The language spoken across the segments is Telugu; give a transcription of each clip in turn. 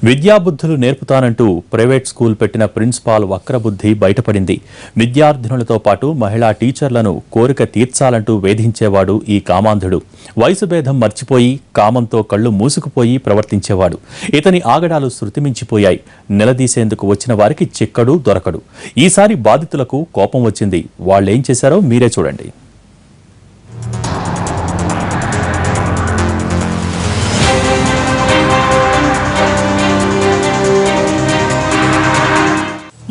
విద్యాబుద్ధులు నేర్పుతానంటూ ప్రైవేట్ స్కూల్ పెట్టిన ప్రిన్సిపాల్ వక్రబుద్ధి బయటపడింది. విద్యార్థినులతో పాటు మహిళా టీచర్లను కోరిక తీర్చాలంటూ వేధించేవాడు ఈ కామాంధుడు. వయసు భేదం మర్చిపోయి కామంతో కళ్లు మూసుకుపోయి ప్రవర్తించేవాడు. ఇతని ఆగడాలు శృతిమించిపోయాయి. నిలదీసేందుకు వచ్చిన వారికి చిక్కడు దొరకడు. ఈసారి బాధితులకు కోపం వచ్చింది. వాళ్ళేం చేశారో మీరే చూడండి.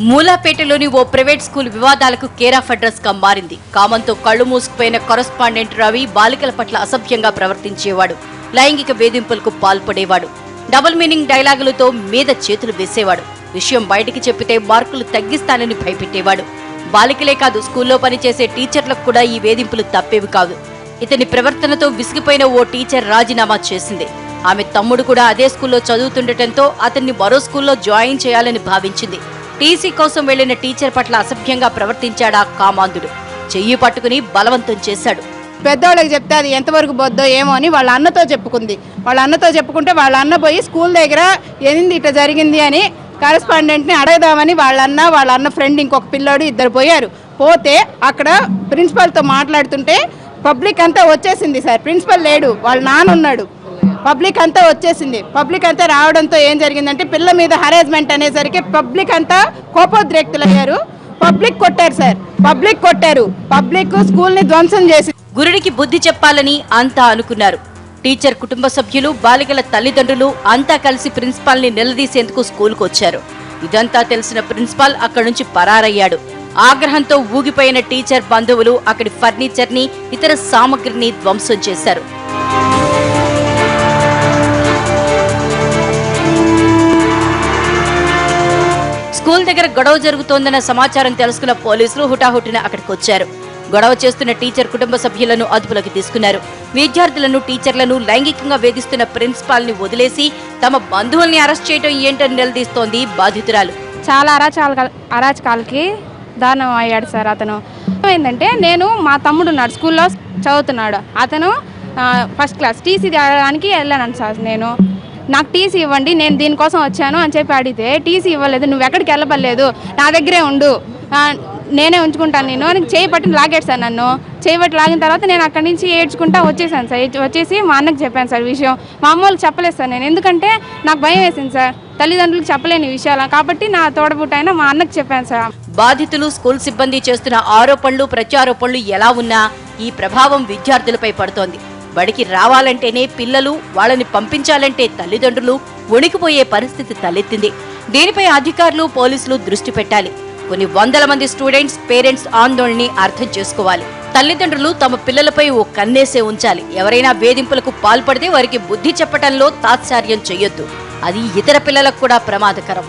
మూలాపేటలోని ఓ ప్రైవేట్ స్కూల్ వివాదాలకు కేర్ ఆఫ్ అడ్రస్ గా మారింది. కామంతో కళ్లు మూసుకుపోయిన కరెస్పాండెంట్ రవి బాలికల పట్ల అసభ్యంగా ప్రవర్తించేవాడు. లైంగిక వేధింపులకు పాల్పడేవాడు. డబుల్ మీనింగ్ డైలాగులతో మీద చేతులు వేసేవాడు. విషయం బయటికి చెప్పితే మార్కులు తగ్గిస్తానని భయపెట్టేవాడు. బాలికలే కాదు, స్కూల్లో పనిచేసే టీచర్లకు కూడా ఈ వేధింపులు తప్పేవి కాదు. ఇతని ప్రవర్తనతో విసిగిపోయిన ఓ టీచర్ రాజీనామా చేసింది. ఆమె తమ్ముడు కూడా అదే స్కూల్లో చదువుతుండటంతో అతన్ని మరో స్కూల్లో జాయిన్ చేయాలని భావించింది. టీసీ కోసం వెళ్లిన టీచర్ పట్ల అసభ్యంగా ప్రవర్తించాడా కామాంధుడు. చెయ్యి పట్టుకుని బలవంతం చేశాడు. పెద్దవాళ్ళకి చెప్తే అది ఎంతవరకు పోద్దో ఏమో అని వాళ్ళ అన్నతో చెప్పుకుంది. వాళ్ళ అన్నతో చెప్పుకుంటే వాళ్ళ అన్న పోయి స్కూల్ దగ్గర ఏంది ఇట్లా జరిగింది అని కరెస్పాండెంట్ని అడగదామని వాళ్ళ అన్న ఫ్రెండ్ ఇంకొక పిల్లోడు ఇద్దరు పోయారు. పోతే అక్కడ ప్రిన్సిపల్తో మాట్లాడుతుంటే పబ్లిక్ అంతా వచ్చేసింది సార్. ప్రిన్సిపల్ లేడు, వాళ్ళ నాన్న ఉన్నాడు. పబ్లిక్ అంతా వచ్చేసింది. పబ్లిక్ అంతా రావడంతో ఏం జరిగిందంటే పిల్ల మీద హరాస్మెంట్ అనేసరికి పబ్లిక్ అంతా కోపోద్రేక్తులయ్యారు. పబ్లిక్ కొట్టారు సార్. పబ్లిక్ స్కూల్ ని ధ్వంసం చేసి గురుడికి బుద్ధి చెప్పాలని అంతా అనుకున్నారు. టీచర్ కుటుంబ సభ్యులు, బాలికల తల్లిదండ్రులు అంతా కలిసి ప్రిన్సిపాల్ ని నిలదీసేందుకు స్కూల్ కు వచ్చారు. ఇదంతా తెలిసిన ప్రిన్సిపాల్ అక్కడి నుంచి పరారయ్యాడు. ఆగ్రహంతో ఊగిపోయిన టీచర్ బంధువులు అక్కడి ఫర్నిచర్ ని, ఇతర సామగ్రిని ధ్వంసం చేశారు. స్కూల్ దగ్గర గొడవ జరుగుతోందన్న సమాచారం తెలుసుకున్న పోలీసులు హుటాహుటిన అక్కడికి వచ్చారు. గొడవ చేస్తున్న టీచర్ కుటుంబ సభ్యులను అదుపులోకి తీసుకున్నారు. విద్యార్థులను, టీచర్లను లైంగికంగా వేధిస్తున్న ప్రిన్సిపాల్ ని వదిలేసి తమ బంధువుల్ని అరెస్ట్ చేయడం ఏంటని నిలదీస్తోంది బాధితురాలు. చాలా అరాచకాలకి దారుణం అయ్యాడు సార్. అతను ఏంటంటే, నేను మా తమ్ముడు ఉన్నాడు, స్కూల్లో చదువుతున్నాడు. అతను ఫస్ట్ క్లాస్ టీసీ తేడానికి వెళ్ళాను సార్. నాకు టీసీ ఇవ్వండి, నేను దీనికోసం వచ్చాను అని చెప్పి అడిగితే టీసీ ఇవ్వలేదు, నువ్వు ఎక్కడికి వెళ్ళబడలేదు, నా దగ్గరే ఉండు, నేనే ఉంచుకుంటాను నేను చేయి పట్టి లాగాడు సార్. నన్ను చేయి పట్టి లాగిన తర్వాత నేను అక్కడి నుంచి ఏడ్చుకుంటా వచ్చేసాను సార్. వచ్చేసి మా అన్నకు చెప్పాను సార్ విషయం. మా అమ్మ వాళ్ళకి చెప్పలేదు సార్ నేను, ఎందుకంటే నాకు భయం వేసింది సార్. తల్లిదండ్రులకు చెప్పలేని విషయాలు కాబట్టి నా తోడబుట్టైనా మా అన్నకు చెప్పాను సార్. బాధితులు, స్కూల్ సిబ్బంది చేస్తున్న ఆరోపణలు, ప్రత్యారోపణలు ఎలా ఉన్నా ఈ ప్రభావం విద్యార్థులపై పడుతోంది. బడికి రావాలంటేనే పిల్లలు, వాళ్ళని పంపించాలంటే తల్లిదండ్రులు వణికిపోయే పరిస్థితి తలెత్తింది. దీనిపై అధికారులు, పోలీసులు దృష్టి పెట్టాలి. కొన్ని వందల మంది స్టూడెంట్స్, పేరెంట్స్ ఆందోళనని అర్థం చేసుకోవాలి. తల్లిదండ్రులు తమ పిల్లలపై ఓ కన్నేసే ఉంచాలి. ఎవరైనా వేధింపులకు పాల్పడితే వారికి బుద్ధి చెప్పటంలో తాత్సార్యం చెయ్యొద్దు. అది ఇతర పిల్లలకు కూడా ప్రమాదకరం.